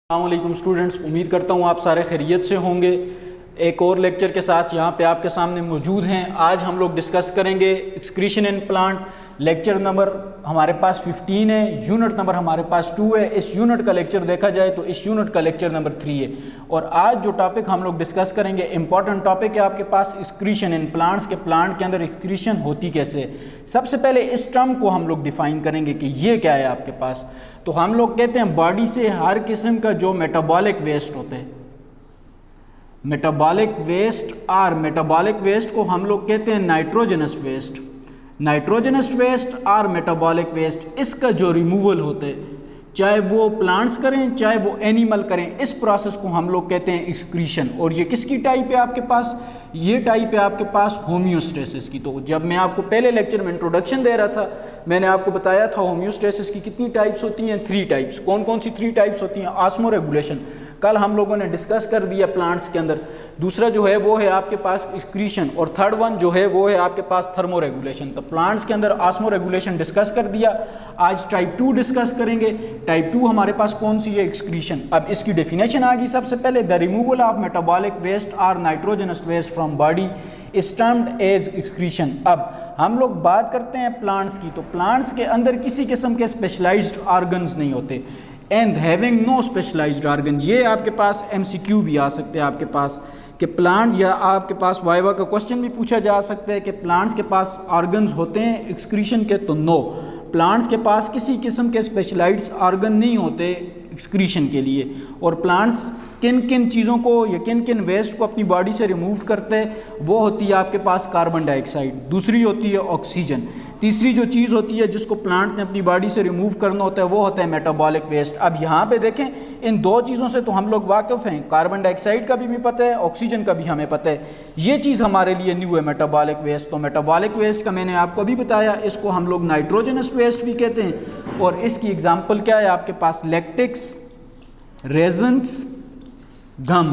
अस्सलामुअलैकुम स्टूडेंट्स, उम्मीद करता हूँ आप सारे खैरियत से होंगे। एक और लेक्चर के साथ यहाँ पे आपके सामने मौजूद हैं। आज हम लोग डिस्कस करेंगे excretion in plant. Lecture number हमारे पास 15 है, यूनिट नंबर हमारे पास 2 है। इस यूनिट का लेक्चर देखा जाए तो इस यूनिट का लेक्चर नंबर 3 है। और आज जो टॉपिक हम लोग डिस्कस करेंगे इंपॉर्टेंट टॉपिक है आपके पास एक्सक्रीशन इन प्लांट्स के प्लांट के अंदर एक्सक्रीशन होती कैसे है। सबसे पहले इस टर्म को हम लोग डिफाइन करेंगे कि ये क्या है आपके पास। तो हम लोग कहते हैं बॉडी से हर किस्म का जो मेटाबॉलिक वेस्ट होता है, मेटाबॉलिक वेस्ट और मेटाबॉलिक वेस्ट को हम लोग कहते हैं नाइट्रोजनस वेस्ट। नाइट्रोजनस वेस्ट और मेटाबॉलिक वेस्ट, इसका जो रिमूवल होता है, चाहे वो प्लांट्स करें चाहे वो एनिमल करें, इस प्रोसेस को हम लोग कहते हैं एक्सक्रीशन। और ये किसकी टाइप है आपके पास? ये टाइप है आपके पास होम्योस्टेसिस की। तो जब मैं आपको पहले लेक्चर में इंट्रोडक्शन दे रहा था, मैंने आपको बताया था होम्योस्टेसिस की कितनी टाइप्स होती हैं, 3 टाइप्स। कौन कौन सी 3 टाइप्स होती हैं? ऑस्मो रेगुलेशन कल हम लोगों ने डिस्कस कर दिया प्लांट्स के अंदर। दूसरा जो है वो है आपके पास एक्सक्रीशन, और थर्ड वन जो है वो है आपके पास थर्मो रेगुलेशन। तो प्लांट्स के अंदर ऑस्मो रेगुलेशन डिस्कस कर दिया। आज टाइप 2 डिस्कस करेंगे। टाइप 2 हमारे पास कौन सी है? एक्सक्रीशन। अब इसकी डेफिनेशन आ गई। सबसे पहले the removal of metabolic waste और nitrogenous waste from body is termed as excretion. अब हम लोग बात करते हैं प्लांट्स की। तो प्लांट्स के अंदर किसी किस्म के स्पेशलाइज्ड ऑर्गन्स नहीं होते, and having no specialised organ. ये आपके पास MCQ भी आ सकते हैं आपके पास कि प्लांट, या आपके पास वाइवा का क्वेश्चन भी पूछा जा सकता है कि प्लांट्स के पास ऑर्गन्स होते हैं एक्सक्रीशन के। तो नो, प्लांट्स के पास किसी किस्म के स्पेशलाइज्ड ऑर्गन नहीं होते एक्सक्रीशन के लिए। और प्लांट्स किन किन चीज़ों को या किन किन वेस्ट को अपनी बॉडी से रिमूव करते हैं, वो होती है आपके पास कार्बन डाइऑक्साइड, दूसरी होती है ऑक्सीजन, तीसरी जो चीज़ होती है जिसको प्लांट ने अपनी बॉडी से रिमूव करना होता है वो होता है मेटाबॉलिक वेस्ट। अब यहाँ पे देखें, इन 2 चीज़ों से तो हम लोग वाकिफ़ हैं, कार्बन डाइऑक्साइड का भी पता है, ऑक्सीजन का भी हमें पता है। ये चीज़ हमारे लिए न्यू है मेटाबॉलिक वेस्ट। तो मेटाबॉलिक वेस्ट का मैंने आपको अभी बताया, इसको हम लोग नाइट्रोजनस वेस्ट भी कहते हैं। और इसकी एग्जाम्पल क्या है आपके पास? लैक्टिक्स, रेजन्स, गम,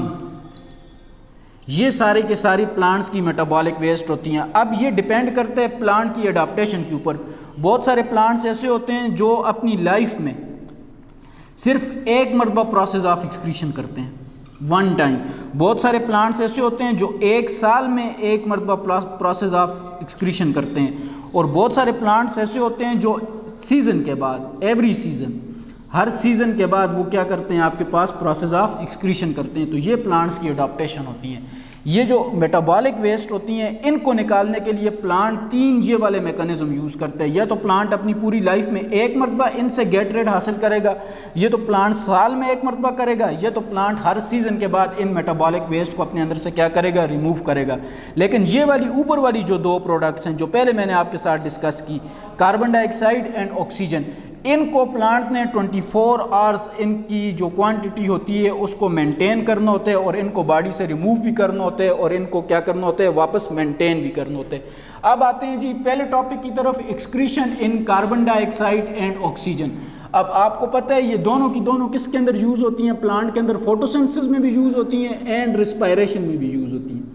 ये सारे के सारी प्लांट्स की मेटाबॉलिक वेस्ट होती हैं। अब ये डिपेंड करता है प्लांट की एडाप्टेशन के ऊपर। बहुत सारे प्लांट्स ऐसे होते हैं जो अपनी लाइफ में सिर्फ एक मरतबा प्रोसेस ऑफ एक्सक्रीशन करते हैं, 1 टाइम। बहुत सारे प्लांट्स ऐसे होते हैं जो 1 साल में एक मरतबा प्रोसेस ऑफ एक्सक्रीशन करते हैं। और बहुत सारे प्लांट्स ऐसे होते हैं जो सीज़न के बाद, एवरी सीज़न, हर सीज़न के बाद वो क्या करते हैं आपके पास प्रोसेस ऑफ एक्सक्रीशन करते हैं। तो ये प्लांट्स की एडाप्टेशन होती हैं। ये जो मेटाबॉलिक वेस्ट होती हैं, इनको निकालने के लिए प्लांट 3 ये वाले मैकेनिज्म यूज़ करते हैं। या तो प्लांट अपनी पूरी लाइफ में एक मरतबा इनसे गेट रेड हासिल करेगा, ये तो प्लांट साल में एक मरतबा करेगा, या तो प्लांट हर सीज़न के बाद इन मेटाबॉलिक वेस्ट को अपने अंदर से क्या करेगा? रिमूव करेगा। लेकिन ये वाली ऊपर वाली जो 2 प्रोडक्ट्स हैं जो पहले मैंने आपके साथ डिस्कस की, कार्बन डाइऑक्साइड एंड ऑक्सीजन, इनको प्लांट ने 24 आवर्स इनकी जो क्वांटिटी होती है उसको मेंटेन करना होता है, और इनको बॉडी से रिमूव भी करना होता है, और इनको क्या करना होता है? वापस मेंटेन भी करना होता है। अब आते हैं जी पहले टॉपिक की तरफ, excretion in carbon dioxide and oxygen. अब आपको पता है ये दोनों की दोनों किसके अंदर यूज़ होती हैं? प्लांट के अंदर फोटोसिंथेसिस में भी यूज़ होती हैं एंड रिस्पायरेशन में भी यूज़ होती हैं।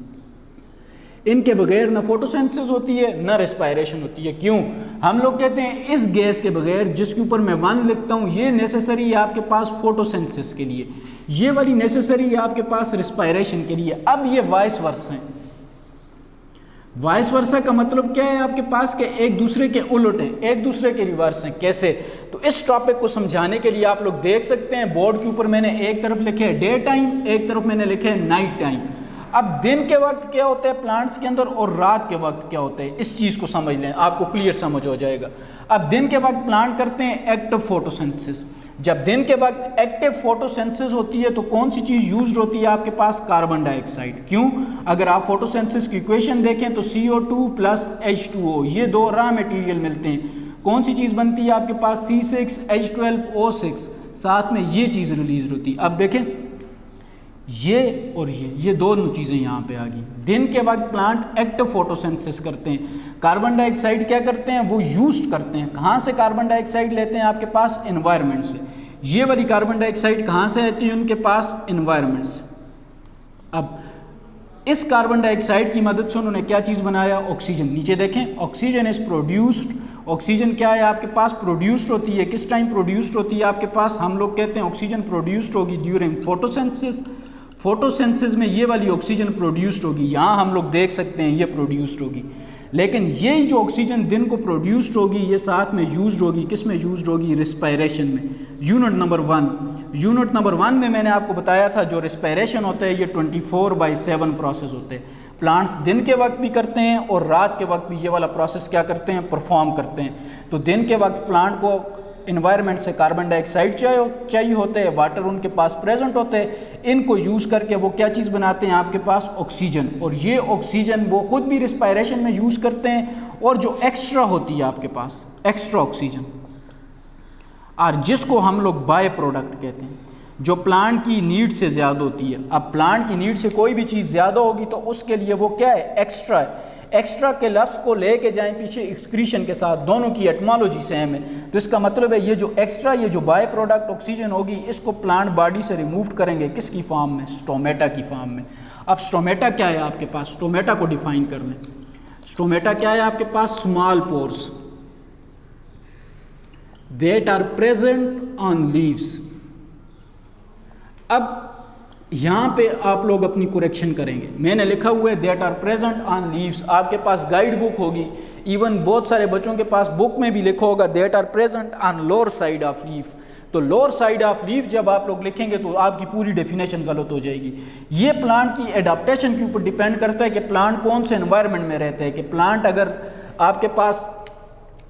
इनके बगैर ना फोटोसिंथेसिस होती है ना रेस्पायरेशन होती है। क्यों? हम लोग कहते हैं इस गैस के बगैर, जिसके ऊपर मैं 1 लिखता हूँ, ये नेसेसरी है आपके पास फोटोसिंथेसिस के लिए, ये वाली नेसेसरी है आपके पास रिस्पायरेशन के लिए। अब ये वाइस वर्सा हैं। वाइस वर्सा का मतलब क्या है आपके पास? कि एक दूसरे के उलट हैं, एक दूसरे के रिवर्स हैं। कैसे? तो इस टॉपिक को समझाने के लिए आप लोग देख सकते हैं बोर्ड के ऊपर मैंने एक तरफ लिखे है डे टाइम, एक तरफ मैंने लिखे है नाइट टाइम। अब दिन के वक्त क्या होता है प्लांट्स के अंदर और रात के वक्त क्या होता है, इस चीज़ को समझ लें, आपको क्लियर समझ हो जाएगा। अब दिन के वक्त प्लांट करते हैं एक्टिव फोटोसिंथेसिस। जब दिन के वक्त एक्टिव फोटोसिंथेसिस होती है तो कौन सी चीज़ यूज्ड होती है आपके पास? Carbon dioxide. क्यों? अगर आप फोटोसिंथेसिस की इक्वेशन देखें तो CO2 + H2O, ये 2 रॉ मटेरियल मिलते हैं। कौन सी चीज़ बनती है आपके पास? C6H12O6, साथ में ये चीज़ रिलीज होती है। अब देखें, ये और ये दोनों चीज़ें यहाँ पे आ गई। दिन के वक्त प्लांट एक्टिव फोटोसिंथेसिस करते हैं। कार्बन डाइऑक्साइड क्या करते हैं? वो यूज करते हैं। कहाँ से कार्बन डाइऑक्साइड लेते हैं? आपके पास एनवायरनमेंट से। ये वाली कार्बन डाइऑक्साइड कहाँ से आती है? उनके पास एनवायरनमेंट से। अब इस कार्बन डाइऑक्साइड की मदद से उन्होंने क्या चीज़ बनाया? ऑक्सीजन। नीचे देखें, ऑक्सीजन इज प्रोड्यूस्ड ऑक्सीजन क्या है आपके पास प्रोड्यूस्ड होती है, किस टाइम प्रोड्यूस्ड होती है आपके पास, हम लोग कहते हैं ऑक्सीजन प्रोड्यूस्ड होगी ड्यूरिंग फोटोसिंथेसिस। फोटोसिंथेसिस में ये वाली ऑक्सीजन प्रोड्यूस्ड होगी, यहाँ हम लोग देख सकते हैं ये प्रोड्यूस्ड होगी। लेकिन यही जो ऑक्सीजन दिन को प्रोड्यूस्ड होगी ये साथ में यूज्ड होगी, किस में यूज्ड होगी, रिस्पायरेशन में। यूनिट नंबर 1 में मैंने आपको बताया था जो रिस्पायरेशन होता है ये 24/7 प्रोसेस होते हैं। प्लांट्स दिन के वक्त भी करते हैं और रात के वक्त भी ये वाला प्रोसेस क्या करते हैं, परफॉर्म करते हैं। तो दिन के वक्त प्लांट को इन्वायरमेंट से कार्बन डाइऑक्साइड चाहिए होते हैं, वाटर उनके पास प्रेजेंट होते हैं, इनको यूज़ करके वो क्या चीज़ बनाते हैं आपके पास, ऑक्सीजन। और ये ऑक्सीजन वो खुद भी रिस्पायरेशन में यूज़ करते हैं और जो एक्स्ट्रा होती है आपके पास एक्स्ट्रा ऑक्सीजन, और जिसको हम लोग बाय प्रोडक्ट कहते हैं, जो प्लांट की नीड से ज़्यादा होती है। अब प्लांट की नीड से कोई भी चीज़ ज़्यादा होगी तो उसके लिए वो क्या है, एक्स्ट्रा है। एक्स्ट्रा के लफ्ज़ को लेके जाएं पीछे एक्सक्रीशन के साथ, दोनों की एटमोलॉजी सेम है। तो इसका मतलब है ये जो एक्स्ट्रा, ये जो बाय प्रोडक्ट ऑक्सीजन होगी, इसको प्लांट बॉडी से रिमूव करेंगे, किसकी फॉर्म में, स्टोमेटा की फॉर्म में। अब स्टोमेटा क्या है आपके पास, स्टोमेटा को डिफाइन कर लें। स्टोमेटा क्या है आपके पास, small pores that are present on leaves. अब यहाँ पे आप लोग अपनी करेक्शन करेंगे, मैंने लिखा हुआ है that are present on leaves, आपके पास गाइड बुक होगी, इवन बहुत सारे बच्चों के पास बुक में भी लिखा होगा that are present on lower side of leaf. तो लोअर साइड ऑफ लीफ जब आप लोग लिखेंगे तो आपकी पूरी डेफिनेशन गलत हो जाएगी। ये प्लांट की एडाप्टेशन के ऊपर डिपेंड करता है कि प्लांट कौन से एनवायरनमेंट में रहते हैं। कि प्लांट अगर आपके पास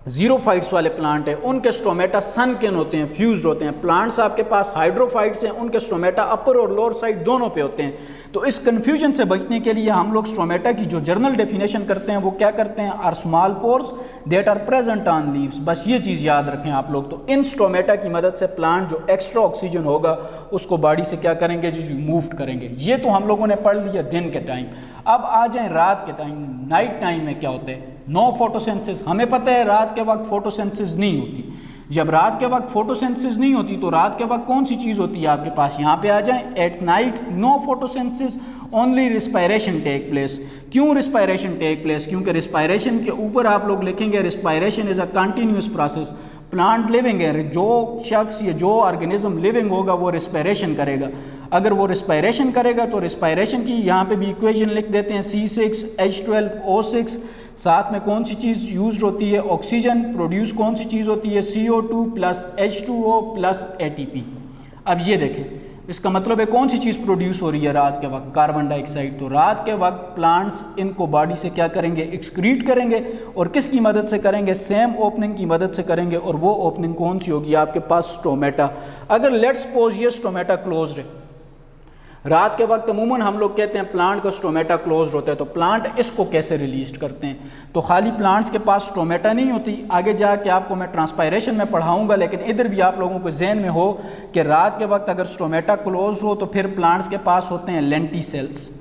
जीरोफाइट्स वाले प्लांट है, उनके स्टोमेटा सन किन होते हैं, फ्यूज्ड होते हैं। प्लांट्स आपके पास हाइड्रोफाइट्स हैं, उनके स्टोमेटा अपर और लोअर साइड दोनों पे होते हैं। तो इस कन्फ्यूजन से बचने के लिए हम लोग स्टोमेटा की जो जर्नल डेफिनेशन करते हैं वो क्या करते हैं, are small pores that are present on leaves. बस ये चीज़ याद रखें आप लोग। तो इन स्टोमेटा की मदद से प्लांट जो एक्स्ट्रा ऑक्सीजन होगा उसको बॉडी से क्या करेंगे जी, रिमूव करेंगे। ये तो हम लोगों ने पढ़ लिया दिन के टाइम। अब आ जाएं रात के टाइम, नाइट टाइम में क्या होते हैं, नो फोटोसिंथेसिस। हमें पता है रात के वक्त फोटोसिंथेसिस नहीं होती। जब रात के वक्त फोटोसिंथेसिस नहीं होती तो रात के वक्त कौन सी चीज़ होती है आपके पास, यहाँ पे आ जाएं, at night no photosynthesis only respiration take place. क्यों रिस्पायरेशन टेक प्लेस, क्योंकि रिस्पायरेशन के ऊपर आप लोग लिखेंगे respiration is a continuous process. Plant living है, जो शख्स या जो ऑर्गेनिज्म लिविंग होगा वो रिस्पायरेशन करेगा। अगर वो रिस्पायरेशन करेगा तो रिस्पायरेशन की यहाँ पे भी इक्वेशन लिख देते हैं, C6H12O6। साथ में कौन सी चीज़ यूज होती है, ऑक्सीजन। प्रोड्यूस कौन सी चीज़ होती है, CO2 + H2O + ATP। अब ये देखें, इसका मतलब है कौन सी चीज़ प्रोड्यूस हो रही है रात के वक्त, कार्बन डाइऑक्साइड। तो रात के वक्त प्लांट्स इनको बॉडी से क्या करेंगे, एक्सक्रीट करेंगे। और किसकी मदद से करेंगे, सेम ओपनिंग की मदद से करेंगे। और वो ओपनिंग कौन सी होगी आपके पास, स्टोमेटा। अगर लेट्स सपोज ये स्टोमेटा क्लोज्ड है, रात के वक्त अमूमन हम लोग कहते हैं प्लांट का स्टोमेटा क्लोज्ड होता है, तो प्लांट इसको कैसे रिलीज करते हैं। तो खाली प्लांट्स के पास स्टोमेटा नहीं होती, आगे जाके आपको मैं ट्रांसपायरेशन में पढ़ाऊंगा। लेकिन इधर भी आप लोगों को जहन में हो कि रात के वक्त अगर स्टोमेटा क्लोज्ड हो तो फिर प्लांट्स के पास होते हैं लेंटिसेल्स,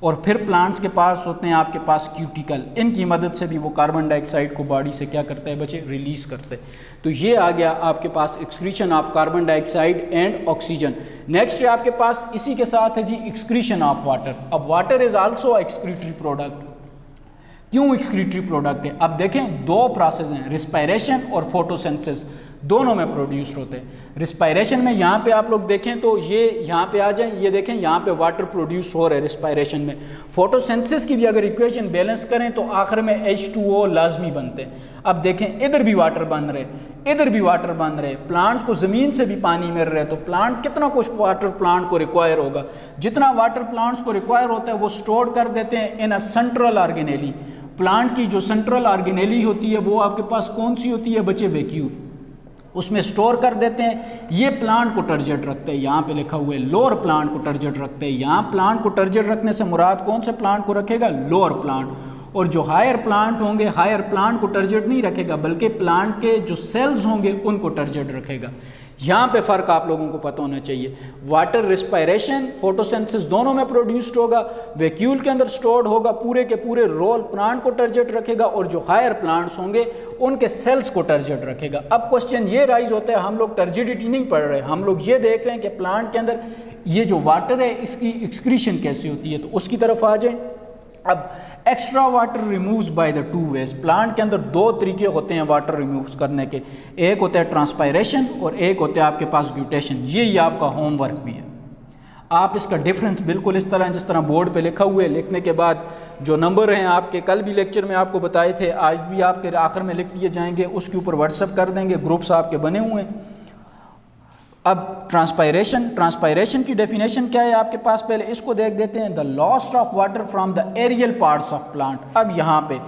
और फिर प्लांट्स के पास होते हैं आपके पास क्यूटिकल। इनकी मदद से भी वो कार्बन डाइऑक्साइड को बॉडी से क्या करता है बच्चे, रिलीज करते हैं। तो ये आ गया आपके पास excretion of carbon dioxide and oxygen. Next है आपके पास इसी के साथ है जी एक्सक्रीशन ऑफ वाटर। अब water is also excretory product. क्यों एक्सक्रीटरी प्रोडक्ट है, अब देखें दो प्रोसेस हैं, रिस्पायरेशन और फोटोसिंथेसिस, दोनों में प्रोड्यूस्ड होते हैं। रिस्पायरेशन में यहाँ पे आप लोग देखें तो ये यहाँ पे आ जाएं, ये देखें यहाँ पे वाटर प्रोड्यूस हो रहा है रिस्पायरेशन में। फोटोसिंथेसिस की भी अगर इक्वेशन बैलेंस करें तो आखिर में H2O लाजमी बनते हैं। अब देखें इधर भी वाटर बन रहे, इधर भी वाटर बन रहे, प्लांट्स को ज़मीन से भी पानी मिल रहा है। तो प्लांट कितना कुछ वाटर प्लांट को रिक्वायर होगा, जितना वाटर प्लांट्स को रिक्वायर होता है वो स्टोर कर देते हैं इन अ सेंट्रल ऑर्गेनेली। प्लांट की जो सेंट्रल ऑर्गेनेली होती है वो आपके पास कौन सी होती है बच्चे, वैक्यूल, उसमें स्टोर कर देते हैं। ये प्लांट को टर्जेट रखते हैं, यहाँ पे लिखा हुआ है लोअर प्लांट को टर्जेट रखते हैं। यहाँ प्लांट को टर्जेट रखने से मुराद कौन से प्लांट को रखेगा, लोअर प्लांट। और जो हायर प्लांट होंगे, हायर प्लांट को टर्जेट नहीं रखेगा बल्कि प्लांट के जो सेल्स होंगे उनको टर्जेट रखेगा। यहाँ पे फ़र्क आप लोगों को पता होना चाहिए। वाटर रिस्पायरेशन फोटोसिंथेसिस दोनों में प्रोड्यूस्ड होगा, वैक्यूल के अंदर स्टोर्ड होगा, पूरे के पूरे रोल प्लांट को टर्जेट रखेगा, और जो हायर प्लांट्स होंगे उनके सेल्स को टर्जेट रखेगा। अब क्वेश्चन ये राइज होता है, हम लोग टर्जिडिटी नहीं पढ़ रहे, हम लोग ये देख रहे हैं कि प्लांट के अंदर ये जो वाटर है इसकी एक्सक्रीशन कैसी होती है, तो उसकी तरफ आ जाए। अब extra water removes by the two ways. Plant के अंदर दो तरीके होते हैं वाटर रिमूव करने के, एक होता है ट्रांसपायरेशन और एक होता है आपके पास ग्यूटेशन। ये आपका होमवर्क भी है। आप इसका डिफरेंस बिल्कुल इस तरह जिस तरह बोर्ड पे लिखा हुआ है, लिखने के बाद जो नंबर हैं आपके कल भी लेक्चर में आपको बताए थे, आज भी आपके आखिर में लिख दिए जाएंगे, उसके ऊपर व्हाट्सअप कर देंगे, ग्रुप्स आपके बने हुए हैं। अब ट्रांसपायरेशन की डेफिनेशन क्या है आपके पास, पहले इसको देख देते हैं। The loss of water from the aerial parts of plant. अब यहाँ पे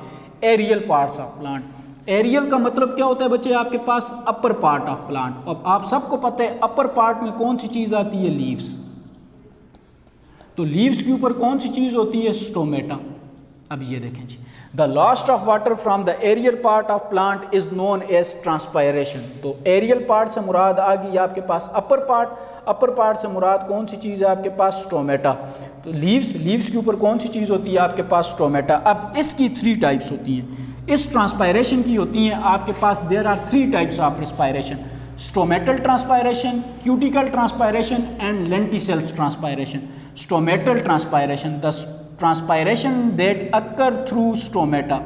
aerial parts of plant, aerial का मतलब क्या होता है बच्चे, आपके पास अपर पार्ट ऑफ प्लांट। अब आप सबको पता है अपर पार्ट में कौन सी चीज़ आती है, लीव्स। तो लीव्स के ऊपर कौन सी चीज़ होती है, स्टोमेटा। अब ये देखें जी, the loss of water from the aerial part of plant is known as transpiration. तो एरियल पार्ट से मुराद आ गई आपके पास अपर पार्ट, अपर पार्ट से मुराद कौन सी चीज़ है आपके पास, स्टोमेटा। तो लीव्स के ऊपर कौन सी चीज़ होती है आपके पास, स्टोमेटा। अब इसकी 3 टाइप्स होती हैं, इस ट्रांसपायरेशन की होती हैं आपके पास, there are 3 types of respiration, stomatal transpiration, cuticle transpiration and lenticels transpiration. Stomatal transpiration, the transpiration that occur through stomata,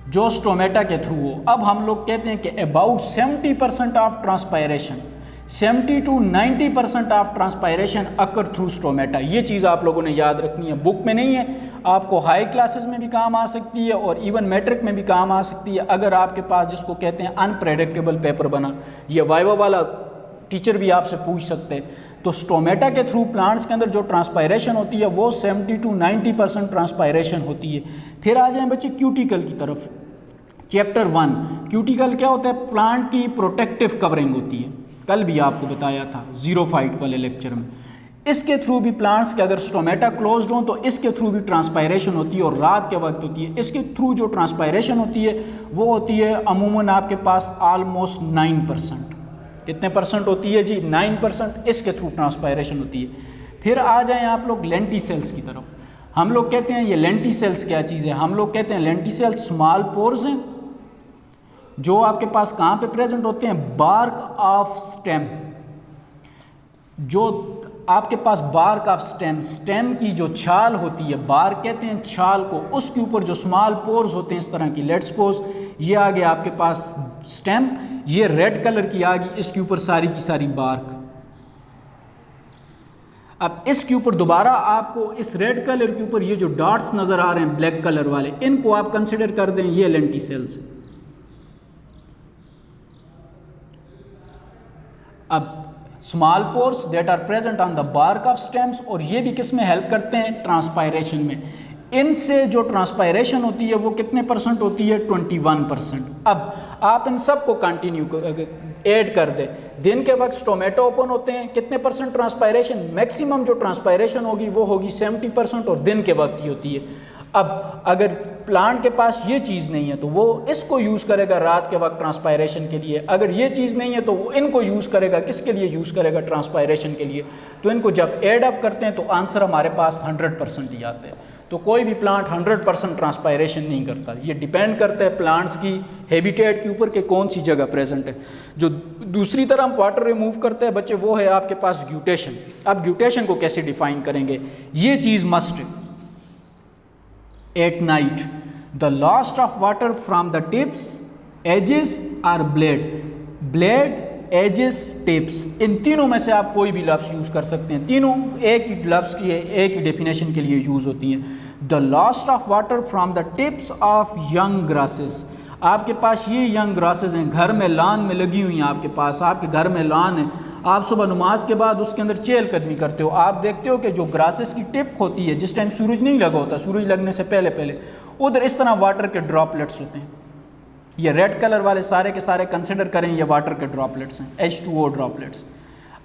जो स्टोमेटा के थ्रू हो। अब हम लोग कहते हैं कि about 70% of transpiration, 70 to 90% of transpiration occur through stomata. ये चीज़ आप लोगों ने याद रखनी है, बुक में नहीं है, आपको हाई क्लासेस में भी काम आ सकती है और इवन मैट्रिक में भी काम आ सकती है। अगर आपके पास जिसको कहते हैं अनप्रेडिक्टेबल पेपर बना, ये वाइवा वाला टीचर भी आपसे पूछ सकते हैं। तो स्टोमेटा के थ्रू प्लांट्स के अंदर जो ट्रांसपायरेशन होती है वो 70 to 90% ट्रांसपायरेशन होती है। फिर आ जाएं बच्चे क्यूटिकल की तरफ। चैप्टर 1 क्यूटिकल क्या होता है, प्लांट की प्रोटेक्टिव कवरिंग होती है, कल भी आपको बताया था ज़ीरोफाइट वाले लेक्चर में। इसके थ्रू भी प्लांट्स के अगर स्टोमेटा क्लोज्ड हो तो इसके थ्रू भी ट्रांसपायरेशन होती है और रात के वक्त होती है। इसके थ्रू जो ट्रांसपायरेशन होती है वो होती है अमूमन आपके पास ऑलमोस्ट 9%। कितने परसेंट होती है जी, 9% इसके थ्रू ट्रांसपायरेशन होती है। फिर आ जाएं आप लोग लेंटिसेल्स की तरफ। हम लोग कहते हैं ये लेंटिसेल्स क्या चीज़ है, हम लोग कहते हैं लेंटिसेल्स स्मॉल पोर्स हैं जो आपके पास कहाँ पे प्रेजेंट होते हैं, बार्क ऑफ स्टेम। जो आपके पास बार्क ऑफ स्टेम, स्टेम की जो छाल होती है, बार्क कहते हैं छाल को, उसके ऊपर जो स्मॉल पोर्स होते हैं इस तरह की। लेट्स सपोज ये आ गया आपके पास स्टेम, ये रेड कलर की आ गई, इसके ऊपर सारी की सारी बार्क। अब इसके ऊपर दोबारा आपको इस रेड कलर के ऊपर ये जो डॉट्स नज़र आ रहे हैं ब्लैक कलर वाले, इनको आप कंसिडर कर दें ये लेंटिसेल्स। अब small pores that are present on the bark of stems, और ये भी किस में हेल्प करते हैं, ट्रांसपायरेशन में। इनसे जो ट्रांसपायरेशन होती है वो कितने परसेंट होती है, 21%। अब आप इन सब को कंटिन्यू ऐड कर दें। दिन के वक्त स्टोमेटो ओपन होते हैं, कितने परसेंट ट्रांसपायरेशन, मैक्सिमम जो ट्रांसपायरेशन होगी वो होगी 70% और दिन के वक्त ही होती है। अब अगर प्लांट के पास ये चीज़ नहीं है तो वो इसको यूज़ करेगा रात के वक्त ट्रांसपायरेशन के लिए। अगर ये चीज़ नहीं है तो वो इनको यूज़ करेगा, किसके लिए यूज़ करेगा, ट्रांसपायरेशन के लिए। तो इनको जब ऐड अप करते हैं तो आंसर हमारे पास 100% ही आते हैं। तो कोई भी प्लांट 100% ट्रांसपायरेशन नहीं करता, ये डिपेंड करता है प्लांट्स की हैबिटेट के ऊपर कि कौन सी जगह प्रेजेंट है। जो दूसरी तरह हम वाटर रिमूव करते हैं बच्चे वो है आपके पास ग्यूटेशन। अब ग्यूटेशन को कैसे डिफाइन करेंगे, ये चीज़ मस्ट है। At night, the loss of water from the tips, edges or blade, edges, tips, इन तीनों में से आप कोई भी लफ्ज़ यूज़ कर सकते हैं। तीनों एक ही लफ्ज़ की एक ही डेफिनेशन के लिए यूज़ होती हैं। The loss of water from the tips of young grasses, आपके पास ये यंग ग्रासेस हैं, घर में लान में लगी हुई हैं आपके पास, आपके घर में लान है, आप सुबह नमाज के बाद उसके अंदर चहलकदमी करते हो, आप देखते हो कि जो ग्रासेस की टिप होती है जिस टाइम सूरज नहीं लगा होता, सूरज लगने से पहले पहले उधर इस तरह वाटर के ड्रॉपलेट्स होते हैं। ये रेड कलर वाले सारे के सारे कंसिडर करें ये वाटर के ड्रॉपलेट्स हैं, H2O ड्रॉपलेट्स।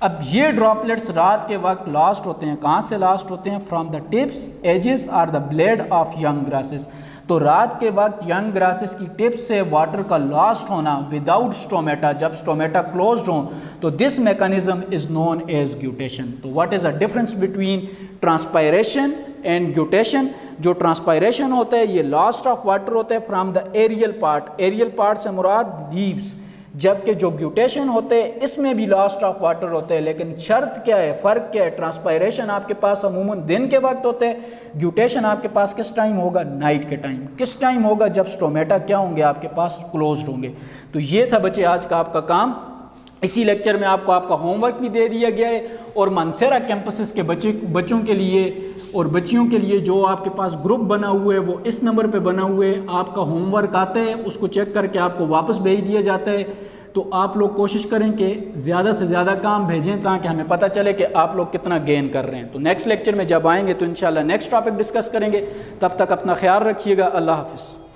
अब ये ड्रॉपलेट्स रात के वक्त लास्ट होते हैं, कहाँ से लास्ट होते हैं, फ्रॉम द टिप्स, एजेस और the blade of young grasses. तो रात के वक्त यंग ग्रासेस की टिप से वाटर का लास्ट होना विदाउट स्टोमेटा, जब स्टोमेटा क्लोज्ड हो, तो this mechanism is known as guttation. तो what is the difference between transpiration and guttation. जो ट्रांसपायरेशन होता है ये लास्ट ऑफ वाटर होता है from the aerial part, aerial part से मुराद लीव्स, जबकि जो ग्यूटेशन होते हैं इसमें भी लॉस ऑफ वाटर होते हैं, लेकिन शर्त क्या है, फ़र्क क्या है, ट्रांसपायरेशन आपके पास अमूमन दिन के वक्त होते हैं, ग्यूटेशन आपके पास किस टाइम होगा, नाइट के टाइम। किस टाइम होगा, जब स्टोमेटा क्या होंगे आपके पास, क्लोज्ड होंगे। तो ये था बच्चे आज का आपका काम। इसी लेक्चर में आपको आपका होमवर्क भी दे दिया गया है, और मानसेरा कैंपसेस के बच्चों के लिए और बच्चियों के लिए जो आपके पास ग्रुप बना हुआ है वो इस नंबर पे बना हुआ है। आपका होमवर्क आता है, उसको चेक करके आपको वापस भेज दिया जाता है। तो आप लोग कोशिश करें कि ज़्यादा से ज़्यादा काम भेजें ताकि हमें पता चले कि आप लोग कितना गेन कर रहे हैं। तो नेक्स्ट लेक्चर में जब आएंगे तो इंशाल्लाह नेक्स्ट टॉपिक डिस्कस करेंगे। तब तक अपना ख्याल रखिएगा। अल्लाह हाफ़िज़।